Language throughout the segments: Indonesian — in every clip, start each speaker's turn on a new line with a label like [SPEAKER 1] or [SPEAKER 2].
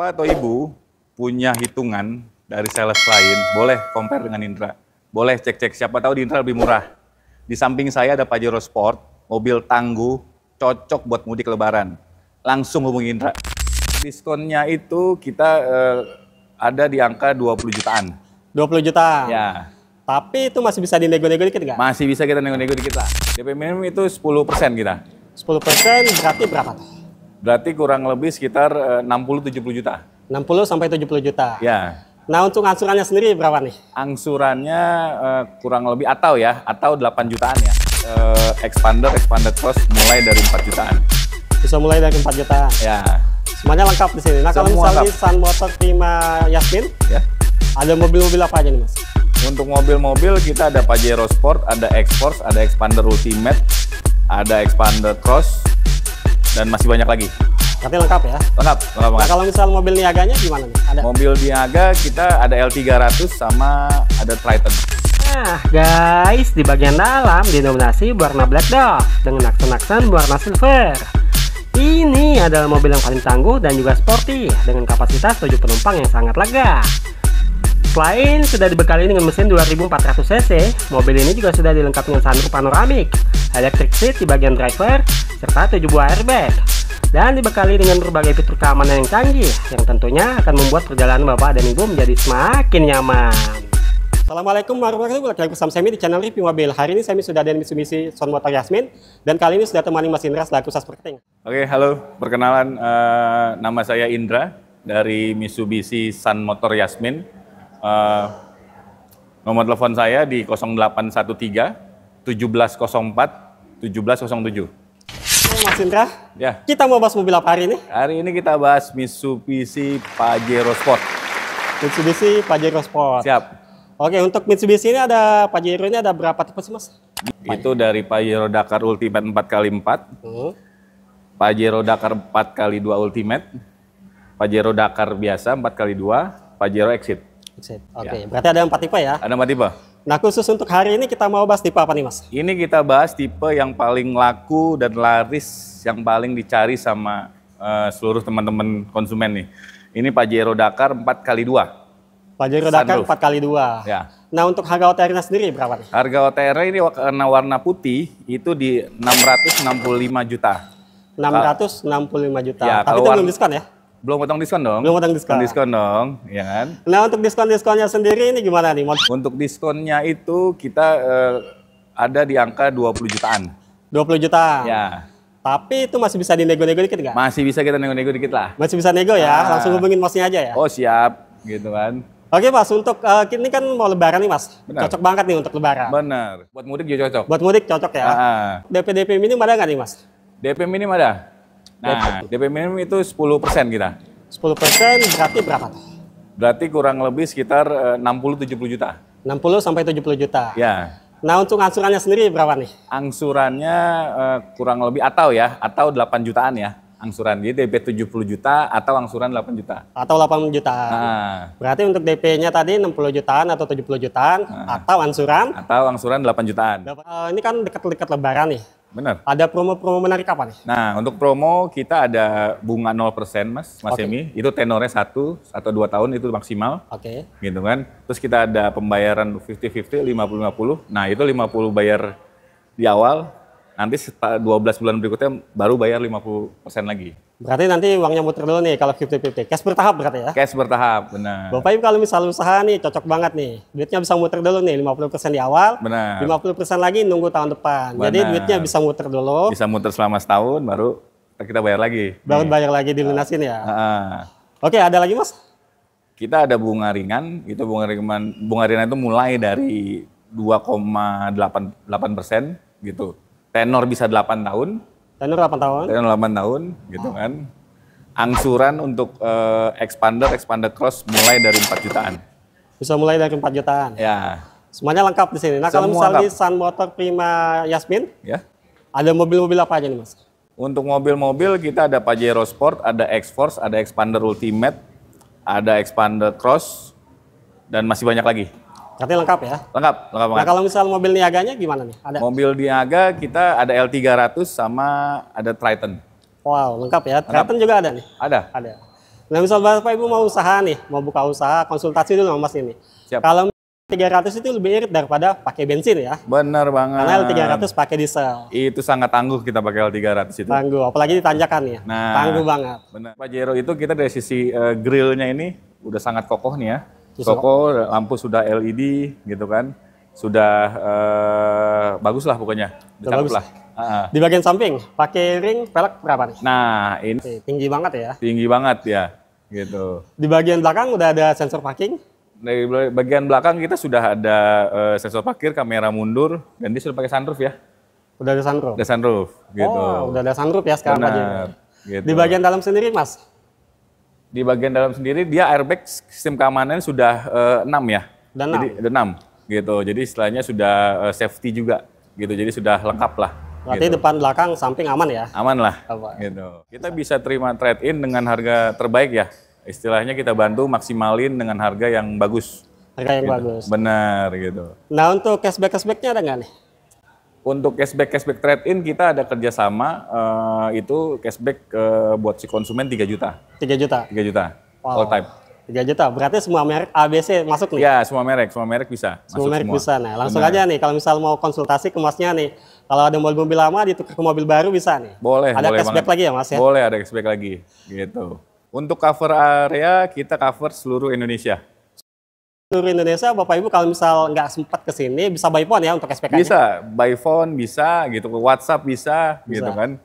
[SPEAKER 1] Bapak atau Ibu punya hitungan dari sales lain, boleh compare dengan Indra. Boleh cek-cek, siapa tahu di Indra lebih murah. Di samping saya ada Pajero Sport, mobil tangguh, cocok buat mudik lebaran. Langsung hubungi Indra. Diskonnya itu kita ada di angka 20 jutaan.
[SPEAKER 2] 20 juta?
[SPEAKER 1] Ya.
[SPEAKER 2] Tapi itu masih bisa dinego-nego dikit nggak?
[SPEAKER 1] Masih bisa kita nego-nego dikit lah. DP minimum itu 10% kita.
[SPEAKER 2] 10% berarti berapa tuh?
[SPEAKER 1] Berarti kurang lebih sekitar 60-70 juta.
[SPEAKER 2] 60 sampai 70 juta.
[SPEAKER 1] Ya.
[SPEAKER 2] Nah, untuk angsurannya sendiri berapa nih?
[SPEAKER 1] Angsurannya kurang lebih atau 8 jutaan ya. Expander cross mulai dari 4 jutaan.
[SPEAKER 2] Bisa mulai dari 4 jutaan.
[SPEAKER 1] Ya.
[SPEAKER 2] Semuanya lengkap di sini. Nah, kalau misalnya Sun Motor Prima Yasmin,
[SPEAKER 1] ya.
[SPEAKER 2] Ada mobil-mobil apa aja nih, Mas?
[SPEAKER 1] Untuk mobil-mobil kita ada Pajero Sport, ada X-Force, ada Expander Ultimate, ada Expander Cross, dan masih banyak lagi.
[SPEAKER 2] Berarti lengkap ya?
[SPEAKER 1] Lengkap.
[SPEAKER 2] Nah, kalau misal mobil niaganya gimana nih? Ada?
[SPEAKER 1] Mobil niaga kita ada L300 sama ada Triton.
[SPEAKER 2] Nah guys, di bagian dalam dinominasi warna black dog dengan aksen-aksen warna silver. Ini adalah mobil yang paling tangguh dan juga sporty dengan kapasitas 7 penumpang yang sangat lega. Selain sudah dibekali dengan mesin 2400 cc, mobil ini juga sudah dilengkapi dengan sunroof panoramik, electric seat di bagian driver, serta 7 buah airbag. Dan dibekali dengan berbagai fitur keamanan yang canggih, yang tentunya akan membuat perjalanan Bapak dan Ibu menjadi semakin nyaman. Assalamualaikum warahmatullahi wabarakatuh. Bersama saya di channel review mobil. Hari ini saya sudah ada di Mitsubishi Sun Motor Yasmin, dan kali ini sudah temani Mas Indra selaku sales marketing.
[SPEAKER 1] Oke, halo. Perkenalan, nama saya Indra dari Mitsubishi Sun Motor Yasmin. Nomor telepon saya di 0813 1704 1707.
[SPEAKER 2] Mas Indra,
[SPEAKER 1] ya.
[SPEAKER 2] Kita mau bahas mobil apa hari ini?
[SPEAKER 1] Hari ini kita bahas Mitsubishi Pajero Sport.
[SPEAKER 2] Mitsubishi Pajero Sport.
[SPEAKER 1] Siap.
[SPEAKER 2] Oke, untuk Mitsubishi ini ada Pajero ini ada berapa tipe sih, Mas?
[SPEAKER 1] Itu dari Pajero Dakar Ultimate 4x4, Pajero Dakar 4x2 Ultimate, Pajero Dakar biasa 4x2, Pajero Exit.
[SPEAKER 2] Oke, berarti ada 4 tipe ya?
[SPEAKER 1] Ada 4 tipe.
[SPEAKER 2] Nah, khusus untuk hari ini kita mau bahas tipe apa nih, Mas?
[SPEAKER 1] Ini kita bahas tipe yang paling laku dan laris, yang paling dicari sama seluruh teman-teman konsumen nih. Ini Pajero Dakar 4x2.
[SPEAKER 2] Pajero Dakar 4x2.
[SPEAKER 1] Ya.
[SPEAKER 2] Nah, untuk harga OTR-nya sendiri berapa nih?
[SPEAKER 1] Harga OTR ini warna putih itu di 665 juta.
[SPEAKER 2] 665 juta.
[SPEAKER 1] Ya,
[SPEAKER 2] tapi itu belum diskon ya?
[SPEAKER 1] Belum potong diskon dong.
[SPEAKER 2] Belum potong diskon.
[SPEAKER 1] Diskon dong, ya kan?
[SPEAKER 2] Nah, untuk diskon-diskonnya sendiri ini gimana nih?
[SPEAKER 1] Untuk diskonnya itu kita ada di angka 20 jutaan.
[SPEAKER 2] 20 juta?
[SPEAKER 1] Ya.
[SPEAKER 2] Tapi itu masih bisa dinego-nego dikit nggak?
[SPEAKER 1] Masih bisa kita nego-nego dikit lah.
[SPEAKER 2] Masih bisa nego ya? Langsung hubungin Masnya aja ya?
[SPEAKER 1] Oh siap, gitu kan.
[SPEAKER 2] Oke Mas, untuk ini kan mau lebaran nih Mas.
[SPEAKER 1] Benar.
[SPEAKER 2] Cocok banget nih untuk lebaran.
[SPEAKER 1] Benar. Buat mudik juga cocok.
[SPEAKER 2] Buat mudik cocok ya? DP minim ada nggak nih Mas?
[SPEAKER 1] DP minim ada. Nah, DP minim itu 10% kita.
[SPEAKER 2] 10% berarti berapa tuh?
[SPEAKER 1] Berarti kurang lebih sekitar 60-70 juta.
[SPEAKER 2] 60 sampai 70 juta.
[SPEAKER 1] Ya.
[SPEAKER 2] Nah, untuk angsurannya sendiri berapa nih?
[SPEAKER 1] Angsurannya kurang lebih atau 8 jutaan ya. Angsuran. Jadi DP 70 juta atau angsuran 8 juta.
[SPEAKER 2] Atau 8 juta. Berarti untuk DP-nya tadi 60 jutaan atau 70 jutaan atau angsuran?
[SPEAKER 1] Atau angsuran 8 jutaan.
[SPEAKER 2] Ini kan dekat-dekat lebaran nih.
[SPEAKER 1] Benar.
[SPEAKER 2] Ada promo-promo menarik apa nih?
[SPEAKER 1] Nah, untuk promo kita ada bunga 0% Mas Emi. Itu tenornya 1 atau 2 tahun itu maksimal.
[SPEAKER 2] Oke.
[SPEAKER 1] Gitu kan. Terus kita ada pembayaran 50-50, 50-50. Nah, itu 50 bayar di awal. Nanti 12 bulan berikutnya baru bayar 50% lagi.
[SPEAKER 2] Berarti nanti uangnya muter dulu nih kalau 50-50. Cash bertahap berarti ya?
[SPEAKER 1] Cash bertahap, benar.
[SPEAKER 2] Bapak Ibu kalau misal usaha nih cocok banget nih. Duitnya bisa muter dulu nih, 50% di awal.
[SPEAKER 1] Benar.
[SPEAKER 2] 50% lagi nunggu tahun depan.
[SPEAKER 1] Benar.
[SPEAKER 2] Jadi duitnya bisa muter dulu.
[SPEAKER 1] Bisa muter selama setahun baru kita bayar lagi.
[SPEAKER 2] Baru bayar lagi dilunasin ya? Oke, ada lagi Mas?
[SPEAKER 1] Kita ada bunga ringan. Itu bunga ringan itu mulai dari 2,8% gitu. Tenor bisa 8 tahun.
[SPEAKER 2] Tenor 8 tahun?
[SPEAKER 1] Tenor 8 tahun, gitu kan. Angsuran untuk Expander Cross mulai dari 4 jutaan.
[SPEAKER 2] Bisa mulai dari 4 jutaan?
[SPEAKER 1] Ya.
[SPEAKER 2] Semuanya lengkap di sini. Nah, kalau misalnya Sun Motor Prima Yasmin,
[SPEAKER 1] ya.
[SPEAKER 2] Ada mobil-mobil apa aja nih Mas?
[SPEAKER 1] Untuk mobil-mobil kita ada Pajero Sport, ada X-Force, ada Expander Ultimate, ada Expander Cross, dan masih banyak lagi.
[SPEAKER 2] Berarti lengkap ya?
[SPEAKER 1] Lengkap banget.
[SPEAKER 2] Nah, kalau misal mobil niaganya gimana nih? Ada?
[SPEAKER 1] Mobil niaga kita ada L300 sama ada Triton.
[SPEAKER 2] Wow, lengkap ya. Triton juga ada nih?
[SPEAKER 1] Ada.
[SPEAKER 2] Nah, misal Bapak Ibu mau usaha nih, mau buka usaha, konsultasi dulu sama Mas ini.
[SPEAKER 1] Siap.
[SPEAKER 2] Kalau 300 itu lebih irit daripada pakai bensin ya.
[SPEAKER 1] Bener banget.
[SPEAKER 2] Karena L300 pakai diesel.
[SPEAKER 1] Itu sangat tangguh kita pakai L300 itu.
[SPEAKER 2] Tangguh, apalagi ditanjakan ya.
[SPEAKER 1] Nah,
[SPEAKER 2] tangguh banget.
[SPEAKER 1] Benar. Pajero itu kita dari sisi grillnya ini udah sangat kokoh nih ya.
[SPEAKER 2] Justru.
[SPEAKER 1] Kokoh, lampu sudah LED gitu kan. Sudah bagus lah pokoknya.
[SPEAKER 2] Sudah bagus.
[SPEAKER 1] Lah.
[SPEAKER 2] Di bagian samping pakai ring velg berapa nih?
[SPEAKER 1] Nah, ini
[SPEAKER 2] Oke, tinggi banget ya.
[SPEAKER 1] tinggi banget ya. Gitu.
[SPEAKER 2] Di bagian belakang udah ada sensor parking.
[SPEAKER 1] Dari bagian belakang kita sudah ada sensor parkir, kamera mundur, dan dia sudah pakai sunroof ya.
[SPEAKER 2] Udah ada sunroof.
[SPEAKER 1] Ada sunroof, gitu.
[SPEAKER 2] Oh, udah ada sunroof ya sekarang Pajero.
[SPEAKER 1] Benar, gitu.
[SPEAKER 2] Di bagian dalam sendiri Mas?
[SPEAKER 1] Di bagian dalam sendiri dia airbag sistem keamanan sudah 6 ya.
[SPEAKER 2] Dan
[SPEAKER 1] Jadi ada 6 gitu. Jadi istilahnya sudah safety juga gitu. Jadi sudah lengkap lah.
[SPEAKER 2] Berarti
[SPEAKER 1] gitu.
[SPEAKER 2] depan belakang samping aman ya?
[SPEAKER 1] Aman lah.
[SPEAKER 2] Aman.
[SPEAKER 1] Gitu. Kita bisa terima trade-in dengan harga terbaik ya. Istilahnya kita bantu maksimalin dengan harga yang bagus.
[SPEAKER 2] Harga yang
[SPEAKER 1] Gitu.
[SPEAKER 2] bagus.
[SPEAKER 1] Benar gitu.
[SPEAKER 2] Nah, untuk cashback-cashbacknya ada nggak nih?
[SPEAKER 1] Untuk cashback trade-in kita ada kerjasama itu cashback buat si konsumen 3 juta.
[SPEAKER 2] 3 juta?
[SPEAKER 1] 3 juta.
[SPEAKER 2] Wow.
[SPEAKER 1] All time.
[SPEAKER 2] 3 juta, berarti semua merek ABC masuk nih?
[SPEAKER 1] Ya, semua merek bisa.
[SPEAKER 2] Semua
[SPEAKER 1] masuk
[SPEAKER 2] merek
[SPEAKER 1] semua.
[SPEAKER 2] bisa. Nah, langsung
[SPEAKER 1] Benar.
[SPEAKER 2] aja nih, kalau misal mau konsultasi ke Masnya nih, kalau ada mobil-mobil lama ditukar ke mobil baru bisa nih?
[SPEAKER 1] Boleh,
[SPEAKER 2] Ada
[SPEAKER 1] boleh
[SPEAKER 2] cashback
[SPEAKER 1] banget.
[SPEAKER 2] lagi ya Mas ya?
[SPEAKER 1] Boleh, ada cashback lagi. Gitu. Untuk cover area, kita cover seluruh Indonesia.
[SPEAKER 2] Seluruh Indonesia, Bapak Ibu kalau misal nggak sempat ke sini, bisa by phone ya untuk cashback-nya?
[SPEAKER 1] Bisa, by phone bisa, gitu. Ke WhatsApp bisa,
[SPEAKER 2] Bisa.
[SPEAKER 1] gitu kan.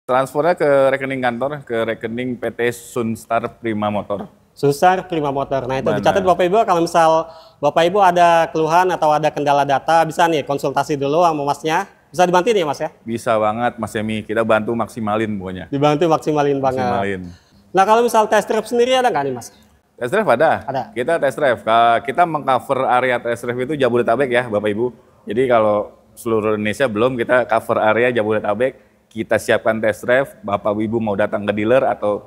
[SPEAKER 1] Transfernya ke rekening kantor, ke rekening PT Sunstar Prima Motor.
[SPEAKER 2] Susar Prima Motor. Nah, itu
[SPEAKER 1] Benar.
[SPEAKER 2] dicatat Bapak Ibu, kalau misal Bapak Ibu ada keluhan atau ada kendala data, bisa nih konsultasi dulu sama Masnya. Bisa dibantu nih Mas ya?
[SPEAKER 1] Bisa banget, Mas Yemi. Kita bantu maksimalin pokoknya.
[SPEAKER 2] Dibantu maksimalin banget.
[SPEAKER 1] Maksimalin.
[SPEAKER 2] Nah, kalau misal test drive sendiri ada nggak nih Mas?
[SPEAKER 1] Test drive ada?
[SPEAKER 2] Ada.
[SPEAKER 1] Kita test drive. Kita mengcover area test drive itu Jabodetabek ya, Bapak Ibu. Jadi kalau seluruh Indonesia belum, kita cover area Jabodetabek. Kita siapkan test drive. Bapak Ibu mau datang ke dealer atau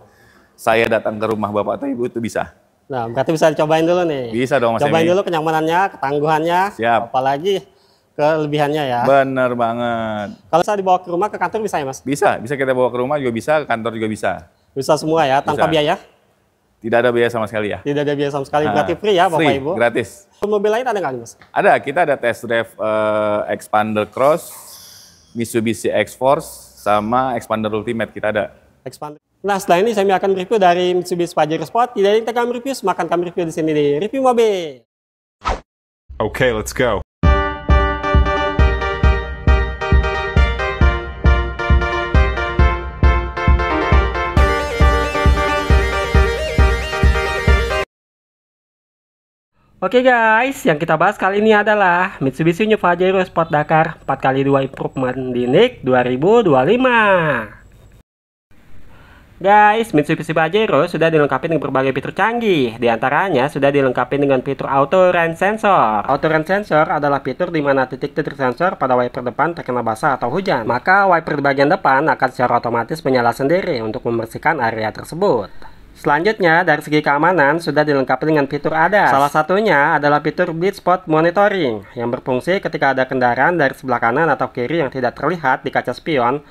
[SPEAKER 1] saya datang ke rumah Bapak atau Ibu itu bisa.
[SPEAKER 2] Nah, berarti bisa dicobain dulu nih.
[SPEAKER 1] Bisa dong, Mas
[SPEAKER 2] Cobain
[SPEAKER 1] Emi.
[SPEAKER 2] dulu kenyamanannya, ketangguhannya,
[SPEAKER 1] Siap.
[SPEAKER 2] apalagi kelebihannya ya.
[SPEAKER 1] Bener banget.
[SPEAKER 2] Kalau saya dibawa ke rumah, ke kantor bisa ya Mas?
[SPEAKER 1] Bisa kita bawa ke rumah juga bisa, ke kantor juga bisa.
[SPEAKER 2] Bisa semua ya, tanpa
[SPEAKER 1] Bisa.
[SPEAKER 2] biaya?
[SPEAKER 1] Tidak ada biaya sama sekali ya.
[SPEAKER 2] Tidak ada biaya sama sekali,
[SPEAKER 1] Nah,
[SPEAKER 2] berarti free ya Bapak
[SPEAKER 1] free,
[SPEAKER 2] Ibu?
[SPEAKER 1] gratis.
[SPEAKER 2] Mobil lain ada nggak nih Mas?
[SPEAKER 1] Ada, kita ada test drive Expander Cross, Mitsubishi X-Force, sama Expander Ultimate kita ada.
[SPEAKER 2] Expander. Nah, setelah ini saya akan review dari Mitsubishi Pajero Sport. Tidak ada yang kami review, makan kami review di sini di Review Mobil.
[SPEAKER 3] Okay, let's go.
[SPEAKER 2] Oke guys, yang kita bahas kali ini adalah Mitsubishi New Pajero Sport Dakar 4x2 Improvement di NIC 2025. Guys, Mitsubishi Pajero sudah dilengkapi dengan berbagai fitur canggih. Di antaranya sudah dilengkapi dengan fitur Auto Rain Sensor. Auto Rain Sensor adalah fitur di mana titik-titik sensor pada wiper depan terkena basah atau hujan. Maka wiper di bagian depan akan secara otomatis menyala sendiri untuk membersihkan area tersebut. Selanjutnya, dari segi keamanan sudah dilengkapi dengan fitur ADAS. Salah satunya adalah fitur Blind Spot Monitoring yang berfungsi ketika ada kendaraan dari sebelah kanan atau kiri yang tidak terlihat di kaca spion.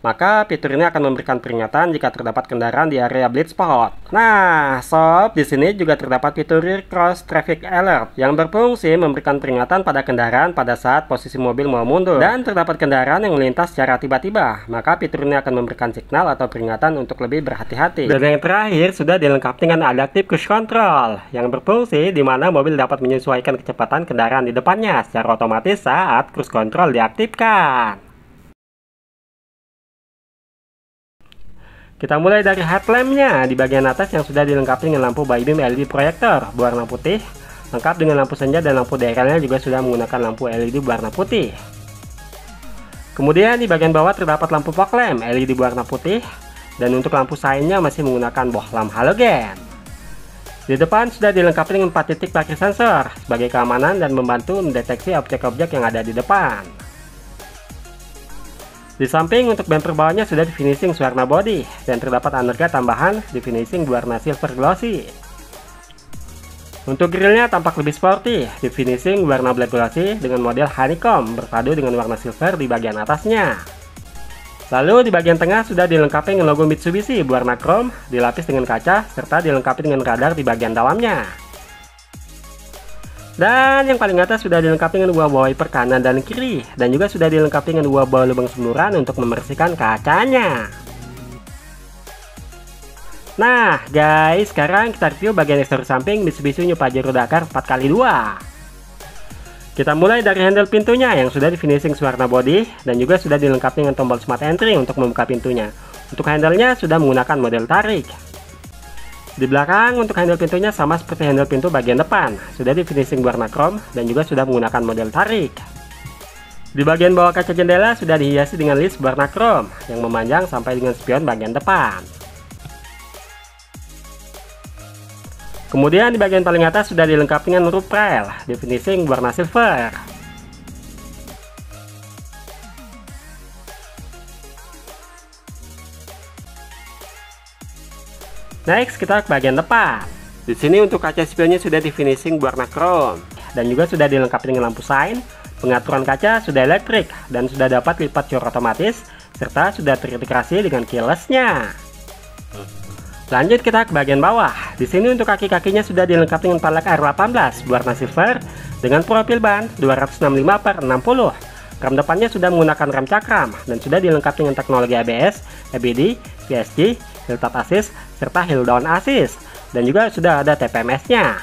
[SPEAKER 2] Maka fitur ini akan memberikan peringatan jika terdapat kendaraan di area blind spot. Nah, sob, di sini juga terdapat fitur Rear Cross Traffic Alert yang berfungsi memberikan peringatan pada kendaraan pada saat posisi mobil mau mundur dan terdapat kendaraan yang melintas secara tiba-tiba. Maka fitur ini akan memberikan signal atau peringatan untuk lebih berhati-hati. Dan yang terakhir sudah dilengkapi dengan Adaptive Cruise Control yang berfungsi di mana mobil dapat menyesuaikan kecepatan kendaraan di depannya secara otomatis saat cruise control diaktifkan. Kita mulai dari headlampnya. Di bagian atas yang sudah dilengkapi dengan lampu by beam LED proyektor berwarna putih, lengkap dengan lampu senja dan lampu DRL-nya juga sudah menggunakan lampu LED berwarna putih. Kemudian di bagian bawah terdapat lampu fog lamp LED berwarna putih, dan untuk lampu sainnya masih menggunakan bohlam halogen. Di depan sudah dilengkapi dengan 4 titik parkir sensor sebagai keamanan dan membantu mendeteksi objek-objek yang ada di depan. Di samping untuk bumper bawahnya sudah di finishing warna body dan terdapat underguard tambahan di finishing berwarna silver glossy. Untuk grillnya tampak lebih sporty, di finishing warna black glossy dengan model honeycomb berpadu dengan warna silver di bagian atasnya. Lalu di bagian tengah sudah dilengkapi dengan logo Mitsubishi berwarna chrome, dilapis dengan kaca, serta dilengkapi dengan radar di bagian dalamnya. Dan yang paling atas sudah dilengkapi dengan dua wiper kanan dan kiri, dan juga sudah dilengkapi dengan dua buah lubang semburan untuk membersihkan kacanya. Nah guys, sekarang kita review bagian eksterior samping Mitsubishi New Pajero Dakar 4x2. Kita mulai dari handle pintunya yang sudah di finishing warna body, dan juga sudah dilengkapi dengan tombol smart entry untuk membuka pintunya. Untuk handle-nya sudah menggunakan model tarik. Di belakang untuk handle pintunya sama seperti handle pintu bagian depan, sudah di finishing warna chrome dan juga sudah menggunakan model tarik. Di bagian bawah kaca jendela sudah dihiasi dengan list warna chrome yang memanjang sampai dengan spion bagian depan. Kemudian di bagian paling atas sudah dilengkapi dengan roof rail di finishing warna silver. Next kita ke bagian depan. Di sini untuk kaca spionnya sudah di finishing warna chrome dan juga sudah dilengkapi dengan lampu sign. Pengaturan kaca sudah elektrik dan sudah dapat lipat jok otomatis serta sudah terintegrasi dengan keyless-nya. Lanjut kita ke bagian bawah. Di sini untuk kaki-kakinya sudah dilengkapi dengan palak R18 berwarna silver dengan profil ban 265/60. Rem depannya sudah menggunakan rem cakram dan sudah dilengkapi dengan teknologi ABS, EBD, PSG, hill top assist, serta hill down assist, dan juga sudah ada TPMS-nya.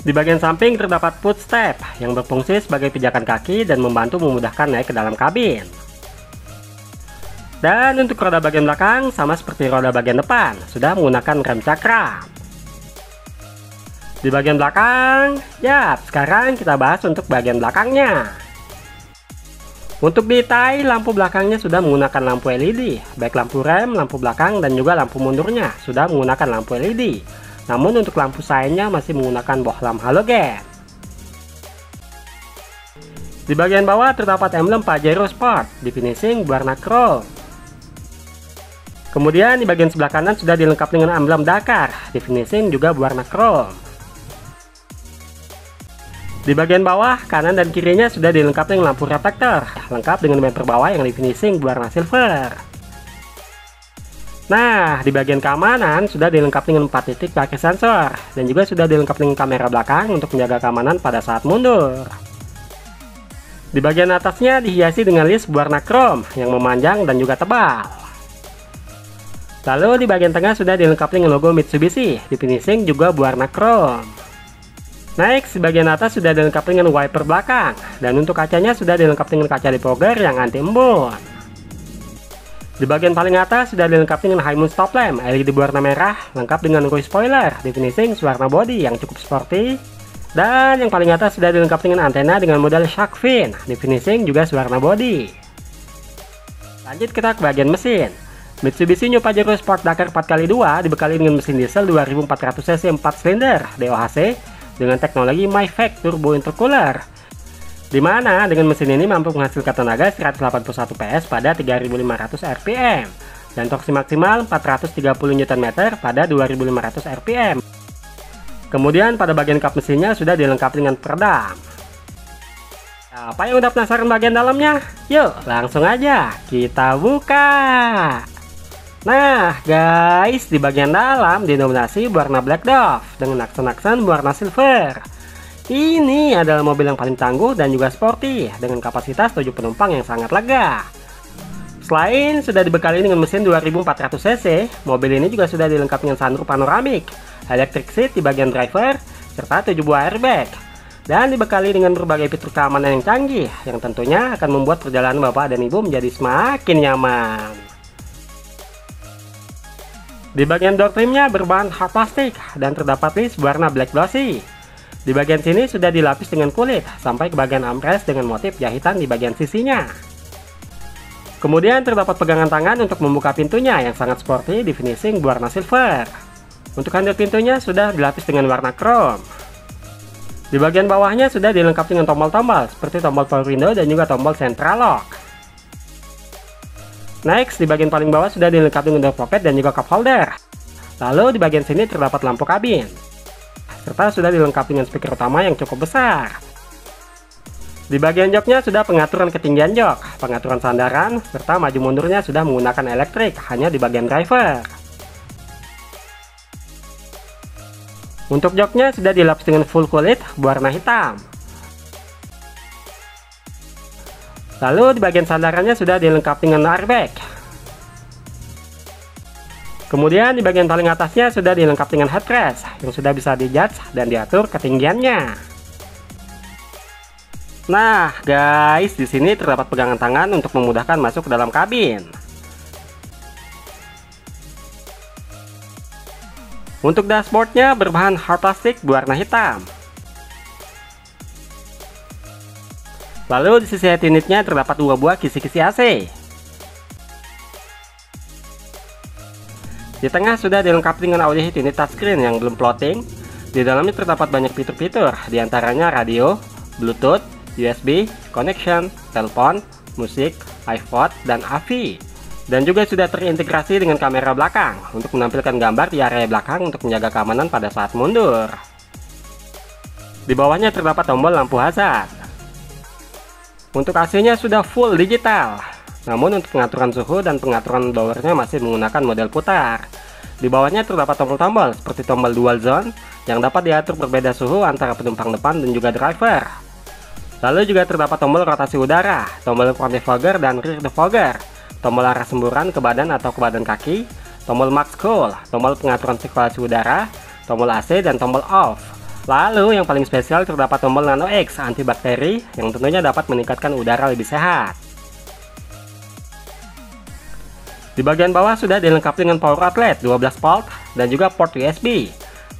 [SPEAKER 2] Di bagian samping terdapat footstep yang berfungsi sebagai pijakan kaki dan membantu memudahkan naik ke dalam kabin. Dan untuk roda bagian belakang sama seperti roda bagian depan, sudah menggunakan rem cakram. Di bagian belakang, sekarang kita bahas untuk bagian belakangnya. Untuk detail lampu belakangnya sudah menggunakan lampu LED, baik lampu rem, lampu belakang, dan juga lampu mundurnya sudah menggunakan lampu LED. Namun untuk lampu sainnya masih menggunakan bohlam halogen. Di bagian bawah terdapat emblem Pajero Sport di finishing warna chrome. Kemudian di bagian sebelah kanan sudah dilengkapi dengan emblem Dakar di finishing juga berwarna chrome. Di bagian bawah kanan dan kirinya sudah dilengkapi dengan lampu reflektor lengkap dengan bumper bawah yang di finishing berwarna silver. Nah di bagian keamanan sudah dilengkapi dengan 4 titik pakai sensor dan juga sudah dilengkapi dengan kamera belakang untuk menjaga keamanan pada saat mundur. Di bagian atasnya dihiasi dengan list berwarna chrome yang memanjang dan juga tebal. Lalu di bagian tengah sudah dilengkapi dengan logo Mitsubishi di finishing juga berwarna chrome. Next di bagian atas sudah dilengkapi dengan wiper belakang dan untuk kacanya sudah dilengkapi dengan kaca defogger yang anti embun. Di bagian paling atas sudah dilengkapi dengan high moon stop lamp LED berwarna merah lengkap dengan roof spoiler di finishing warna body yang cukup sporty. Dan yang paling atas sudah dilengkapi dengan antena dengan model shark fin di finishing juga warna body. Lanjut kita ke bagian mesin. Mitsubishi New Pajero Sport Dakar 4x2 dibekali dengan mesin diesel 2400 cc 4 silinder DOHC dengan teknologi MyVac Turbo Intercooler, di mana dengan mesin ini mampu menghasilkan tenaga 181 PS pada 3500 rpm dan torsi maksimal 430 Nm pada 2500 rpm. Kemudian pada bagian kap mesinnya sudah dilengkapi dengan peredam. Apa yang udah penasaran bagian dalamnya? Yuk langsung aja kita buka. Nah guys, di bagian dalam didominasi berwarna black dove dengan aksen-aksen berwarna silver. Ini adalah mobil yang paling tangguh dan juga sporty dengan kapasitas 7 penumpang yang sangat lega. Selain sudah dibekali dengan mesin 2400 cc, mobil ini juga sudah dilengkapi dengan sunroof panoramik, electric seat di bagian driver, serta 7 buah airbag. Dan dibekali dengan berbagai fitur keamanan yang canggih yang tentunya akan membuat perjalanan Bapak dan Ibu menjadi semakin nyaman. Di bagian door trimnya berbahan hard plastik dan terdapat list warna black glossy. Di bagian sini sudah dilapis dengan kulit sampai ke bagian armrest dengan motif jahitan di bagian sisinya. Kemudian terdapat pegangan tangan untuk membuka pintunya yang sangat sporty di finishing berwarna silver. Untuk handle pintunya sudah dilapis dengan warna chrome. Di bagian bawahnya sudah dilengkapi dengan tombol-tombol seperti tombol power window dan juga tombol central lock. Next, di bagian paling bawah sudah dilengkapi dengan door pocket dan juga cup holder. Lalu di bagian sini terdapat lampu kabin, serta sudah dilengkapi dengan speaker utama yang cukup besar. Di bagian joknya sudah pengaturan ketinggian jok, pengaturan sandaran, serta maju mundurnya sudah menggunakan elektrik hanya di bagian driver. Untuk joknya sudah dilapis dengan full kulit berwarna hitam. Lalu di bagian sandarannya sudah dilengkapi dengan airbag. Kemudian di bagian paling atasnya sudah dilengkapi dengan headrest yang sudah bisa di-adjust dan diatur ketinggiannya. Nah, guys, di sini terdapat pegangan tangan untuk memudahkan masuk ke dalam kabin. Untuk dashboardnya berbahan hard plastik berwarna hitam. Lalu di sisi head unitnya terdapat 2 buah kisi-kisi AC. Di tengah sudah dilengkapi dengan audio head unit touchscreen yang belum floating. Di dalamnya terdapat banyak fitur-fitur, diantaranya radio, Bluetooth, USB, connection, telepon, musik, iPod, dan AV. Dan juga sudah terintegrasi dengan kamera belakang untuk menampilkan gambar di area belakang untuk menjaga keamanan pada saat mundur. Di bawahnya terdapat tombol lampu hazard. Untuk AC-nya sudah full digital. Namun untuk pengaturan suhu dan pengaturan blowernya masih menggunakan model putar. Di bawahnya terdapat tombol-tombol seperti tombol dual zone yang dapat diatur berbeda suhu antara penumpang depan dan juga driver. Lalu juga terdapat tombol rotasi udara, tombol front defogger dan rear defogger, tombol arah semburan ke badan atau ke badan kaki, tombol max cool, tombol pengaturan sirkulasi udara, tombol AC dan tombol off. Lalu yang paling spesial terdapat tombol Nano X antibakteri yang tentunya dapat meningkatkan udara lebih sehat. Di bagian bawah sudah dilengkapi dengan power outlet 12 volt dan juga port USB.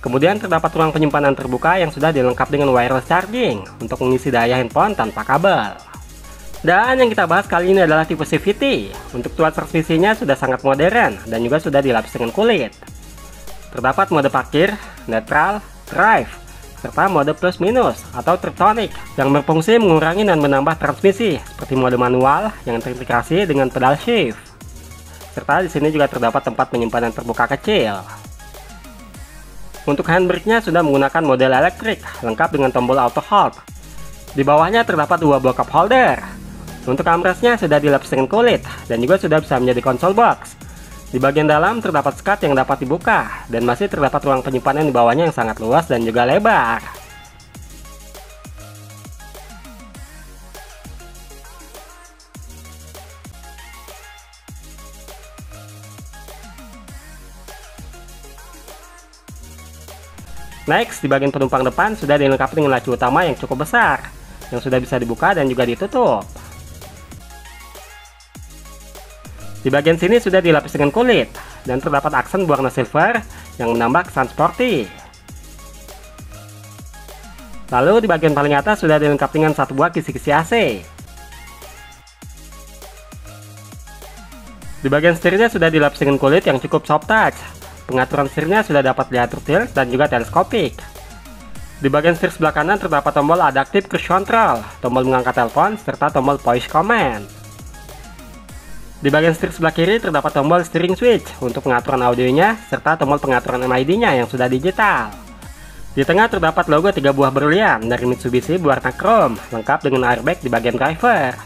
[SPEAKER 2] Kemudian terdapat ruang penyimpanan terbuka yang sudah dilengkapi dengan wireless charging untuk mengisi daya handphone tanpa kabel. Dan yang kita bahas kali ini adalah tipe CVT. Untuk tuas transmisinya sudah sangat modern dan juga sudah dilapis dengan kulit. Terdapat mode parkir, netral, drive, serta mode plus minus atau triptonic yang berfungsi mengurangi dan menambah transmisi seperti mode manual yang terintegrasi dengan pedal shift. Serta di sini juga terdapat tempat penyimpanan terbuka kecil. Untuk handbrake-nya sudah menggunakan model elektrik lengkap dengan tombol auto hold. Di bawahnya terdapat 2 buah cup holder. Untuk armrest-nya sudah dilapis dengan kulit dan juga sudah bisa menjadi console box. Di bagian dalam terdapat skat yang dapat dibuka dan masih terdapat ruang penyimpanan di bawahnya yang sangat luas dan juga lebar. Next, di bagian penumpang depan sudah dilengkapi dengan laci utama yang cukup besar, yang sudah bisa dibuka dan juga ditutup. Di bagian sini sudah dilapis dengan kulit, dan terdapat aksen berwarna silver yang menambah kesan sporty. Lalu di bagian paling atas sudah dilengkapi dengan 1 buah kisi-kisi AC. Di bagian setirnya sudah dilapis dengan kulit yang cukup soft touch. Pengaturan setirnya sudah dapat diatur tilt dan juga teleskopik. Di bagian setir sebelah kanan terdapat tombol adaptive cruise control, tombol mengangkat telepon, serta tombol voice command. Di bagian setir sebelah kiri terdapat tombol steering switch untuk pengaturan audionya, serta tombol pengaturan MID-nya yang sudah digital. Di tengah terdapat logo 3 buah berlian dari Mitsubishi berwarna chrome, lengkap dengan airbag di bagian driver.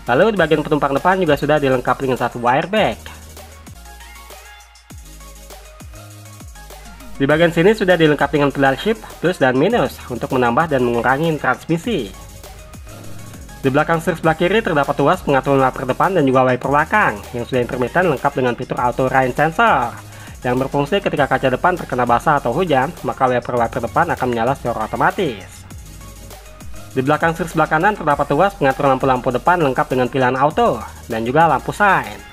[SPEAKER 2] Lalu di bagian penumpang depan juga sudah dilengkapi dengan 1 buah airbag. Di bagian sini sudah dilengkapi dengan pedal shift plus dan minus untuk menambah dan mengurangi transmisi. Di belakang setir sebelah kiri terdapat tuas pengaturan wiper depan dan juga wiper belakang yang sudah intermittent lengkap dengan fitur auto rain sensor yang berfungsi ketika kaca depan terkena basah atau hujan, maka wiper depan akan menyala secara otomatis. Di belakang setir sebelah kanan terdapat tuas pengatur lampu-lampu depan lengkap dengan pilihan auto dan juga lampu sign.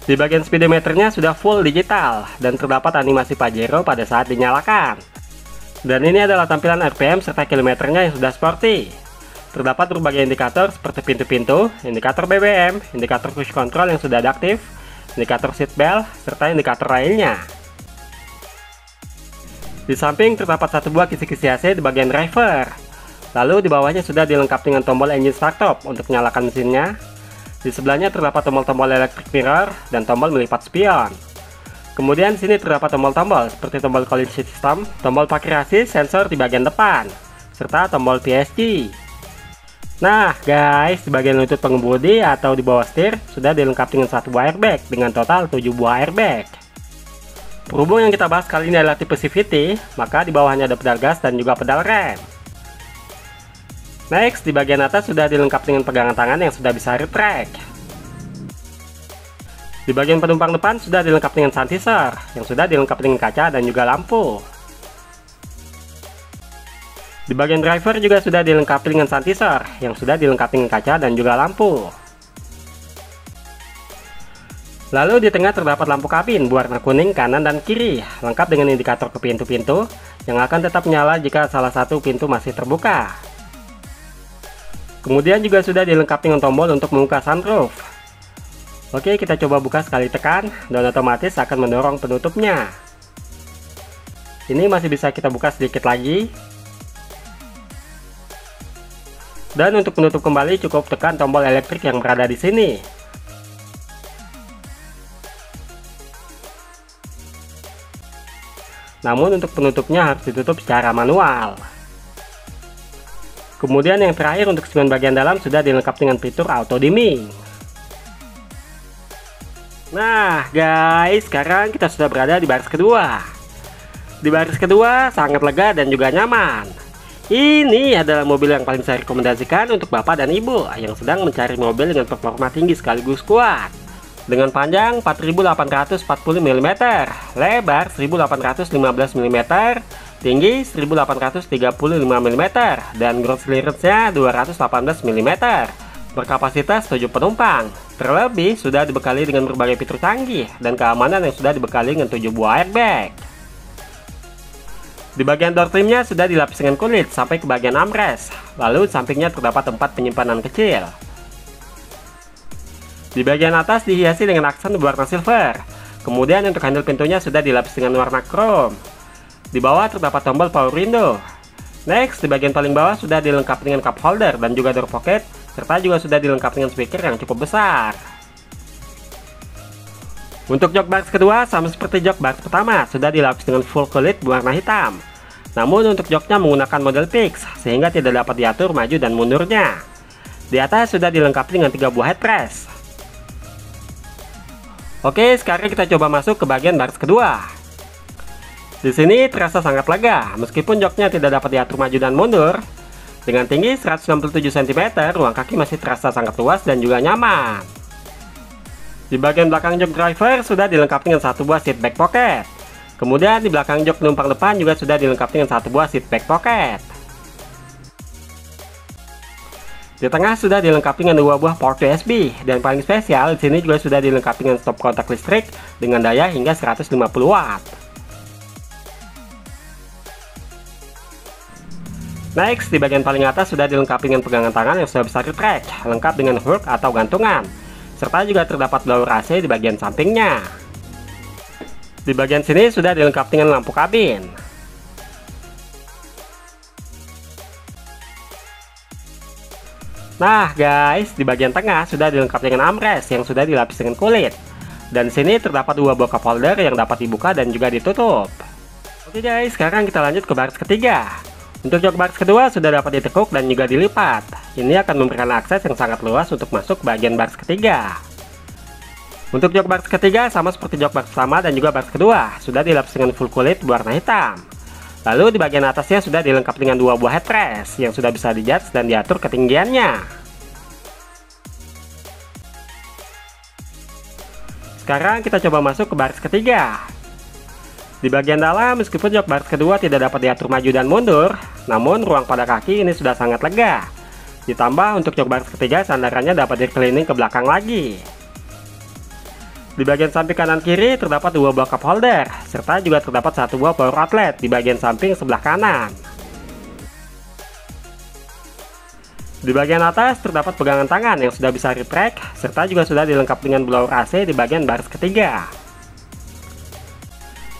[SPEAKER 2] Di bagian speedometernya sudah full digital dan terdapat animasi Pajero pada saat dinyalakan. Dan ini adalah tampilan RPM serta kilometernya yang sudah sporty. Terdapat berbagai indikator seperti pintu-pintu, indikator BBM, indikator cruise control yang sudah aktif, indikator seat belt, serta indikator lainnya. Di samping terdapat 1 buah kisi-kisi AC di bagian driver. Lalu di bawahnya sudah dilengkapi dengan tombol engine start stop untuk menyalakan mesinnya. Di sebelahnya terdapat tombol-tombol electric mirror dan tombol melipat spion. Kemudian di sini terdapat tombol-tombol seperti tombol collision system, tombol parkir assist, sensor di bagian depan, serta tombol PSG. Nah guys, di bagian lutut pengemudi atau di bawah setir sudah dilengkapi dengan satu buah airbag dengan total 7 buah airbag. Berhubung yang kita bahas kali ini adalah tipe CVT, maka di bawahnya ada pedal gas dan juga pedal rem. Next, di bagian atas sudah dilengkapi dengan pegangan tangan yang sudah bisa retract. Di bagian penumpang depan sudah dilengkapi dengan sun visor yang sudah dilengkapi dengan kaca dan juga lampu. Di bagian driver juga sudah dilengkapi dengan sun visor yang sudah dilengkapi dengan kaca dan juga lampu. Lalu di tengah terdapat lampu kabin berwarna kuning kanan dan kiri, lengkap dengan indikator ke pintu-pintu yang akan tetap menyala jika salah satu pintu masih terbuka. Kemudian juga sudah dilengkapi dengan tombol untuk membuka sunroof. Oke, kita coba buka sekali tekan dan otomatis akan mendorong penutupnya. Ini masih bisa kita buka sedikit lagi. Dan untuk menutup kembali cukup tekan tombol elektrik yang berada di sini. Namun untuk penutupnya harus ditutup secara manual. Kemudian yang terakhir untuk spion bagian dalam sudah dilengkapi dengan fitur auto dimming. Nah guys, sekarang kita sudah berada di baris kedua. Di baris kedua sangat lega dan juga nyaman. Ini adalah mobil yang paling saya rekomendasikan untuk bapak dan ibu yang sedang mencari mobil dengan performa tinggi sekaligus kuat. Dengan panjang 4840 mm, lebar 1815 mm, tinggi 1835 mm, dan ground clearance-nya 218 mm. Berkapasitas 7 penumpang. Terlebih sudah dibekali dengan berbagai fitur canggih dan keamanan yang sudah dibekali dengan 7 buah airbag. Di bagian door trimnya sudah dilapis dengan kulit sampai ke bagian armrest. Lalu sampingnya terdapat tempat penyimpanan kecil. Di bagian atas dihiasi dengan aksen berwarna silver. Kemudian untuk handle pintunya sudah dilapis dengan warna chrome. Di bawah terdapat tombol power window. Next, di bagian paling bawah sudah dilengkapi dengan cup holder dan juga door pocket, serta juga sudah dilengkapi dengan speaker yang cukup besar. Untuk jok baris kedua sama seperti jok baris pertama sudah dilapis dengan full kulit berwarna hitam. Namun untuk joknya menggunakan model fix sehingga tidak dapat diatur maju dan mundurnya. Di atas sudah dilengkapi dengan 3 buah headrest. Oke, sekarang kita coba masuk ke bagian baris kedua. Di sini terasa sangat lega meskipun joknya tidak dapat diatur maju dan mundur. Dengan tinggi 167 cm, ruang kaki masih terasa sangat luas dan juga nyaman. Di bagian belakang jok driver sudah dilengkapi dengan 1 buah seat back pocket. Kemudian di belakang jok penumpang depan juga sudah dilengkapi dengan 1 buah seat back pocket. Di tengah sudah dilengkapi dengan 2 buah port USB dan paling spesial di sini juga sudah dilengkapi dengan stop kontak listrik dengan daya hingga 150 watt. Next, di bagian paling atas sudah dilengkapi dengan pegangan tangan yang sudah bisa retract, lengkap dengan hook atau gantungan. Serta juga terdapat blower AC di bagian sampingnya. Di bagian sini sudah dilengkapi dengan lampu kabin. Nah guys, di bagian tengah sudah dilengkapi dengan armrest yang sudah dilapis dengan kulit. Dan sini terdapat 2 buah cup holder yang dapat dibuka dan juga ditutup. Oke guys, sekarang kita lanjut ke baris ketiga. Untuk jok baris kedua sudah dapat ditekuk dan juga dilipat. Ini akan memberikan akses yang sangat luas untuk masuk ke bagian baris ketiga. Untuk jok baris ketiga sama seperti jok baris pertama dan juga baris kedua, sudah dilapis dengan full kulit berwarna hitam. Lalu di bagian atasnya sudah dilengkapi dengan 2 buah headrest yang sudah bisa dijudge dan diatur ketinggiannya. Sekarang kita coba masuk ke baris ketiga. Di bagian dalam, meskipun jok baris kedua tidak dapat diatur maju dan mundur, namun ruang pada kaki ini sudah sangat lega. Ditambah untuk jok baris ketiga sandarannya dapat dikeliling ke belakang lagi. Di bagian samping kanan kiri terdapat 2 buah cup holder, serta juga terdapat 1 buah power outlet di bagian samping sebelah kanan. Di bagian atas terdapat pegangan tangan yang sudah bisa retract, serta juga sudah dilengkapi dengan blower AC di bagian baris ketiga.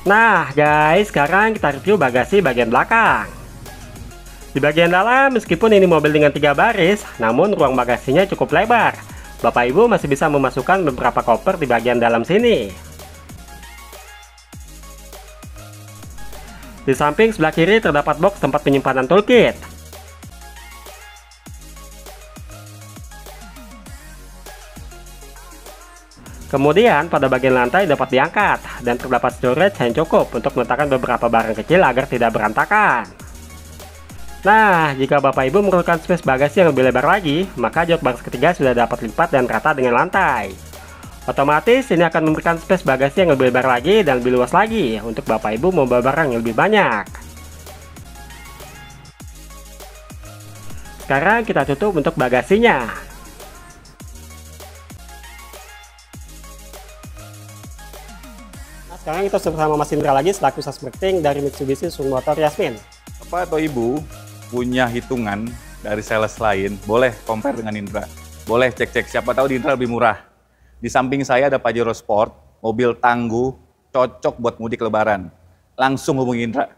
[SPEAKER 2] Nah guys, sekarang kita review bagasi bagian belakang. Di bagian dalam, meskipun ini mobil dengan 3 baris, namun ruang bagasinya cukup lebar. Bapak Ibu masih bisa memasukkan beberapa koper di bagian dalam sini. Di samping sebelah kiri terdapat box tempat penyimpanan toolkit. Kemudian pada bagian lantai dapat diangkat dan terdapat storage yang cukup untuk meletakkan beberapa barang kecil agar tidak berantakan. Nah, jika Bapak Ibu memerlukan space bagasi yang lebih lebar lagi, maka jok baris ketiga sudah dapat lipat dan rata dengan lantai. Otomatis ini akan memberikan space bagasi yang lebih lebar lagi dan lebih luas lagi untuk Bapak Ibu membawa barang yang lebih banyak. Sekarang kita tutup untuk bagasinya. Nah, sekarang kita bersama Mas Indra lagi selaku sales marketing dari Mitsubishi Sun Motor Yasmin.
[SPEAKER 1] Bapak atau Ibu punya hitungan dari sales lain, boleh compare dengan Indra. Boleh cek-cek, siapa tahu di Indra lebih murah. Di samping saya ada Pajero Sport, mobil tangguh, cocok buat mudik lebaran. Langsung hubungi Indra.